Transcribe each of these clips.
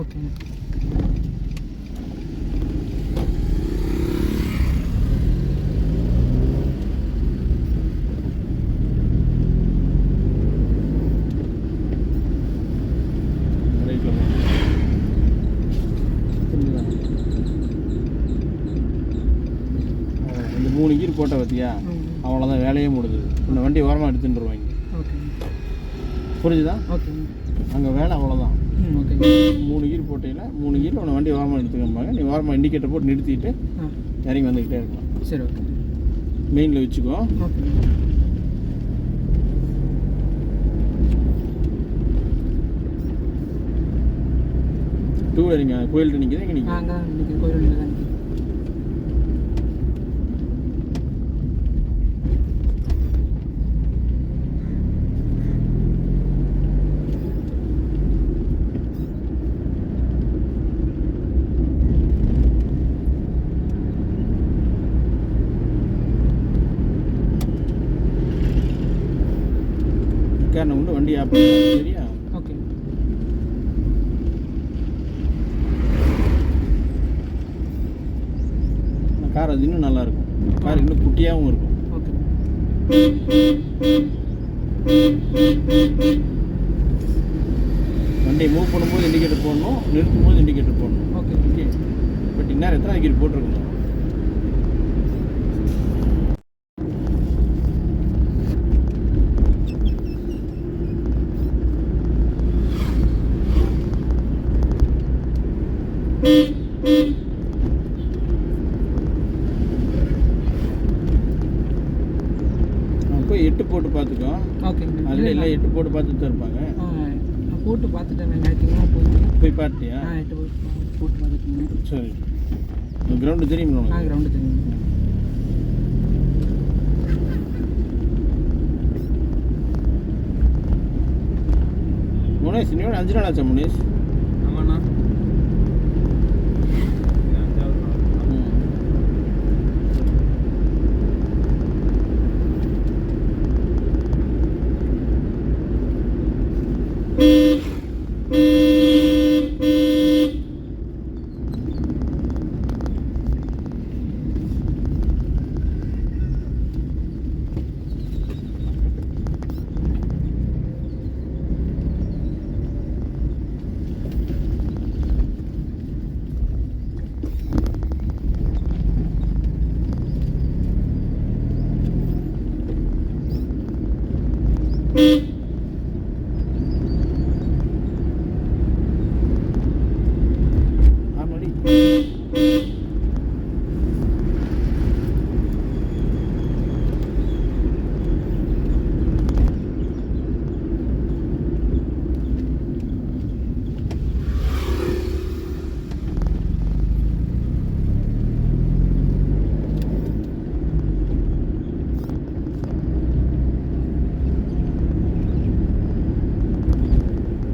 ஓகேங்க. இந்த 3 கீர் போட்ட பார்த்தியா, அவ்வளோதான், வேலையே முடிஞ்சுது. இந்த வண்டி ஓரமாக எடுத்துட்டுருவாங்க. ஓகேங்க. புரிஞ்சுதா? ஓகேங்க. அங்கே வேலை அவ்வளோதான். ஓகேங்க. 3 கீர் போட்டீங்கன்னா 3 கீரில் உன்னை வண்டி ஓரமாக எடுத்துக்கம்பாங்க. நீ ஓரமாக இண்டிகேட்டர் போட்டு நிறுத்திட்டு இறங்கி வந்துக்கிட்டே இருக்கலாம். சரி, ஓகே. மெயினில் வச்சுக்கோ. ஓகேங்க. டூ வீலர் கோயில்கிட்ட நிற்கிது. இங்கே நிற்கிது. அங்கே நிற்கிது, கோயில் தான் நிற்கிது. காரணம் உண்டு, வண்டி ஆப் சரியா? ஓகே. கார் அது இன்னும் நல்லாயிருக்கும். கார் இன்னும் குட்டியாகவும் இருக்கும். ஓகே. வண்டியை மூவ் பண்ணும்போது இண்டிகேட்டர் போடணும், நிறுத்தும் போது இண்டிகேட்டர் போடணும். ஓகே. ஓகே. பட் இந்நேரம் எத்தனை கீர் போட்டிருக்கணும்? போய் 8 போட்டு பார்த்துக்கோ. ஓகே. அதில் எல்லாம் 8 போட்டு பார்த்துட்டு தான் இருப்பாங்க. நான் போட்டு பார்த்துட்டேன். நேரத்துக்கு போய் பார்த்தியா? 8 போட்டு பார்த்துட்டேன். சரி. கிரவுண்டு தெரியுமா? கிரவுண்டு தெரியும். முனேஷ் இன்னோட 5 நாள் ஆச்சா முனேஷ்? ஆமாண்ணா. ஆமாடி.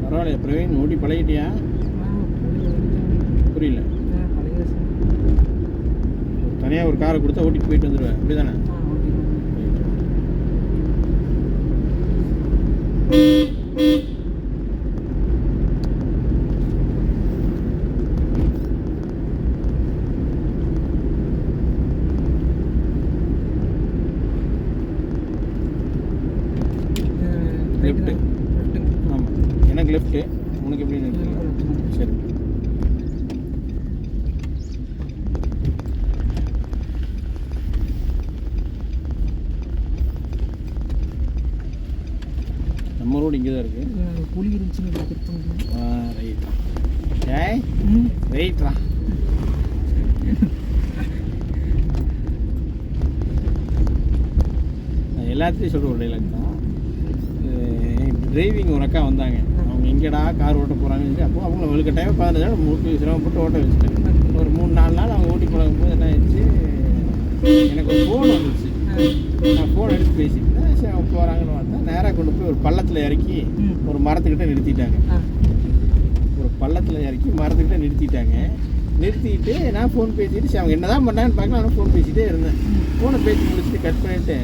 பரவாயில்லையா பிரவீன், ஓட்டி பழகிட்டியா? புரியல. தனியாக ஒரு காரை கொடுத்தா ஓட்டிட்டு போயிட்டு வந்துடுவேன், அப்படி தானே? லெஃப்ட்டு. ஆமாம், எனக்கு லெஃப்ட்டு, உனக்கு எப்படி நிறுத்தல? சரி. நம்ம ரோடு இங்கே தான் இருக்குது. புளி இருந்துச்சுன்னு ரைட். ஏய் ரைட்ரா. நான் எல்லாத்தையும் சொல்கிற ஒரு டைலாக் தான். டிரைவிங் ஒரு அக்கா வந்தாங்க. அவங்க எங்கேடா கார் ஓட்ட போகிறாங்கன்னு அப்போ அவங்கள வலுக்கட்டாயம் 15 நாள் மூக்கு சிரமப்பட்டு ஓட்ட வச்சுட்டேன். ஒரு 3-4 நாள் அவங்க ஓட்டி பழகும் போது என்ன ஆயிடுச்சு, எனக்கு ஒரு ஃபோன் வந்துச்சு. நான் ஃபோன் எடுத்து பேசிட்டு சரி அவங்க போகிறாங்கன்னு பார்த்தா நேராக கொண்டு போய் ஒரு பள்ளத்தில் இறக்கி ஒரு மரத்துக்கிட்ட நிறுத்திட்டாங்க. ஒரு பள்ளத்தில் இறக்கி மரத்துக்கிட்ட நிறுத்திட்டாங்க. நிறுத்திட்டு நான் ஃபோன் பேசிட்டு சரி அவங்க என்ன தான் பண்ணாங்கன்னு பார்க்க நானும் ஃபோன் பேசிகிட்டே இருந்தேன். ஃபோனை பேசி முடிச்சுட்டு கட் பண்ணிவிட்டு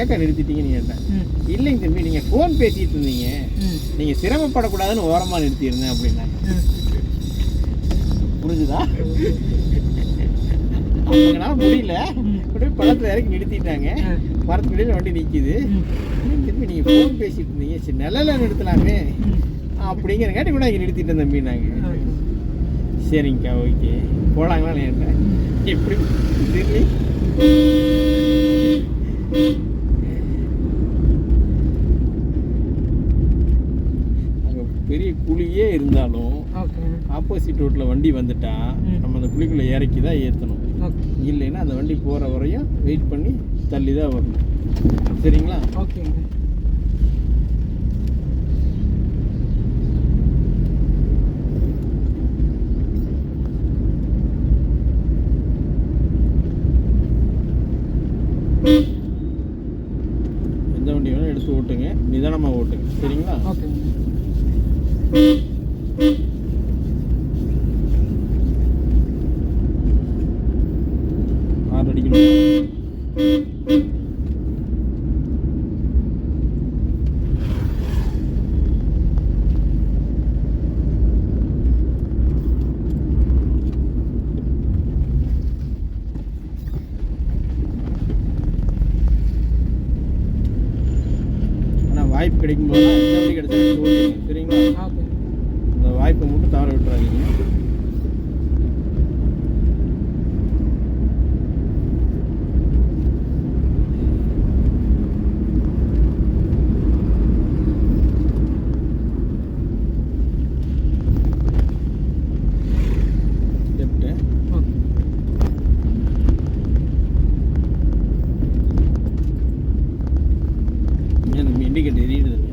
ஏக்கா நிறுத்திட்டீங்கன்னு கேட்டேன். இல்லைங்க தம்பி, நீங்கள் ஃபோன் பேசிகிட்டு இருந்தீங்க, நீங்கள் சிரமப்படக்கூடாதுன்னு ஓரமாக நிறுத்தியிருந்தேன் அப்படின்னாங்க. தெரியாதா? அவங்களால முடியல, அப்படியே பழத்தில் இறக்கி நிறுத்திட்டாங்க. மரத்துக்கு இடையில வண்டி நிற்கிது. திரும்பி நீங்கள் ஃபோன் பேசிட்டு இருந்தீங்க, சரி நிழல நிறுத்தலாமே அப்படிங்கிறங்காட்டி கூட இங்கே நிறுத்திட்டு தம்பி நாங்கள். சரிங்கக்கா, ஓகே போகலாங்களா? என்ன எப்படி திடீர்னு அங்கே பெரிய குழியே இருந்தாலும் ஆப்போசிட் ரோட்டில் வண்டி வந்துட்டா நம்ம அந்த குழிக்குள்ளே இறக்கி தான் ஏற்றணும். இல்லைன்னா அந்த வண்டி போகிற வரையும் வெயிட் பண்ணி தள்ளி தான் வரணும். சரிங்களா? ஓகேங்க. எந்த வண்டி வேணாலும் எடுத்து ஓட்டுங்க, நிதானமாக ஓட்டுங்க. சரிங்களா? ஓகேங்க. ஆறு அடிக்கணும். வாய்ப்பு கிடைக்கும் போது எந்த வண்டி கிடைச்சா ஓட்டுங்க. சரிங்களா? அந்த வாய்ப்பை மட்டும் தவற விட்டுறாதீங்க. இண்டிகேட் எரியுது இல்லையா?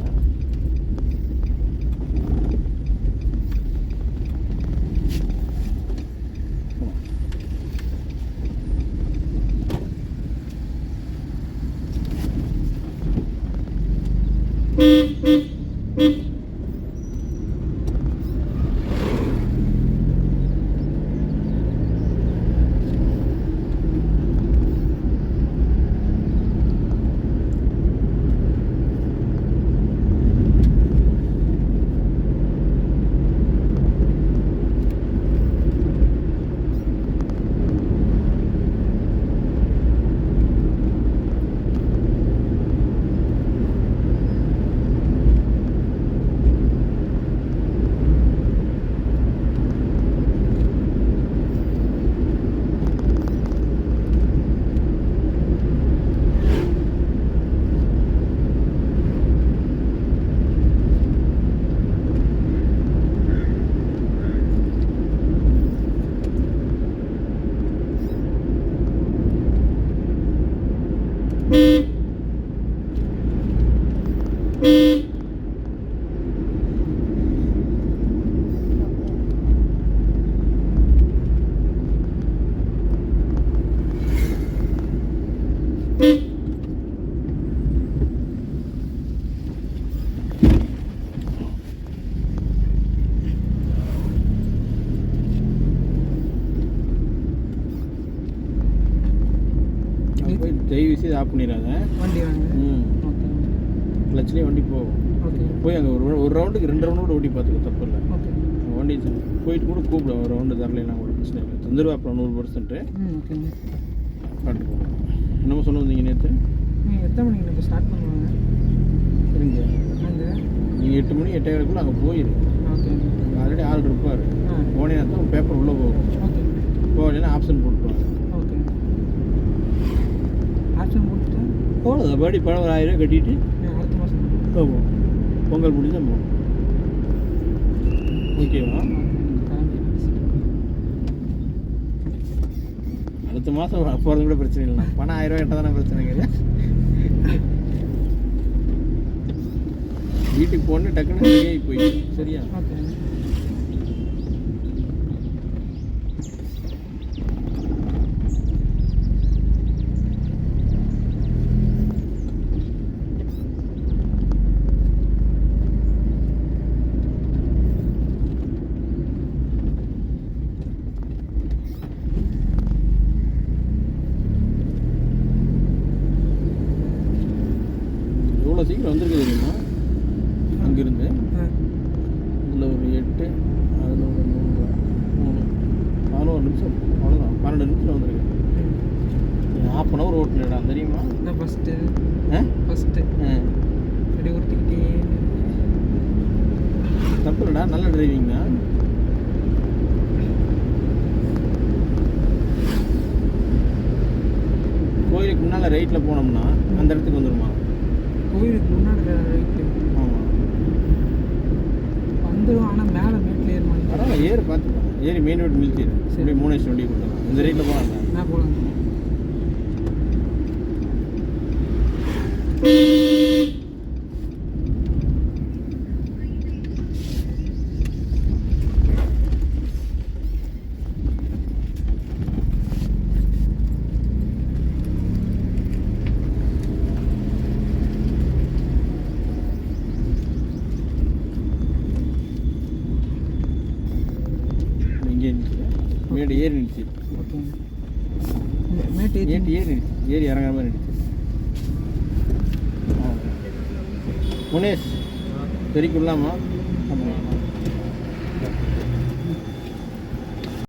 தயவு செய்து ஆஃப் பண்ணிடாத வண்டி வாங்க. ஓகே. கிளச்லேயே வண்டி போகும். ஓகே. போய் அங்கே ஒரு ரவுண்டுக்கு 2 ரவுண்டு கூட ஓட்டி பார்த்துக்க, தப்பு இல்லை. ஓகே. வண்டி போயிட்டு கூட கூப்பிடுவோம், ஒரு ரவுண்டு தரலாம் கூட பிரச்சனை இல்லை. தந்துடுவா அப்புறம் 100%. ஓகேங்க. பாட்டு போகணும். என்னமோ சொல்ல வந்தீங்க நேற்று? நீங்கள் எத்தனை மணிக்கு நம்ம ஸ்டார்ட் பண்ணுவாங்க? சரிங்க, அங்கே நீங்கள் 8 மணி 8:30 அங்கே போயிரு. ஓகே. ஆல்ரெடி ஆள் இருப்பார். போனேன்னா தான் பேப்பர் உள்ளே போகும். ஓகே. போகலைன்னா ஆப்ஷன் போட்டுருவாங்க. ஓகே. ஆப்ஷன் போட்டுட்டு போகல பாடி பணம் ஒரு 1000 கட்டிட்டு அடுத்த மாதம் போவோம். பொங்கல் முடிஞ்சு தான் போவோம். ஓகேவா? அடுத்த மாதம் போகிறது கூட பிரச்சனை இல்லைண்ணா. பணம் 1000 ரூபா எட்டால் தானே பிரச்சனை கிடையாது. வீட்டுக்கு போன்னு டக்குன்னு ரெடியாகி போயிடும். சரியா? ஓகே. எவ்வளோ சீக்கிரம் வந்திருக்கு தெரியுமா? அங்கிருந்து இதில் ஒரு 8, அதில் ஒரு 3, 3 11 நிமிஷம் அவ்வளோதான். 12 நிமிஷத்தில் வந்துருக்கு. ½ hour ஓட்டலடா தெரியுமா? இதான் ஃபஸ்ட்டு ஆ ஃபஸ்ட்டு அப்படி ஓட்டிக்கிட்டே தப்பு இல்லைடா, நல்ல டிரைவிங் தான். கோயிலுக்கு முன்னால் ரைட்டில் போனோம்னா அந்த இடத்துக்கு வந்துடுமா? கோயிலுக்கு முன்னாடி ரைட்டு ஆமாம், வந்துடும். ஆனால் மேலே மேட்டில் ஏறுமாங்க. பரவாயில்ல, ஏறு பார்த்துக்கலாம். ஏறி மெயின் ரோடு நிறுத்திடு. சரி, 3 வண்டி கொடுத்துடலாம். இந்த ரைட்டில் போகலாங்க. நான் போகலாங்க. இங்கே நிறுத்தி மேடு ஏறி நிறுத்தி ஓகேங்க. மேட்டு ஏற்றி ஏறி நிறுத்தி ஏறி இறங்குற மாதிரி நிறுத்தி. முனேஷ் தெரிவிக்கலாமா?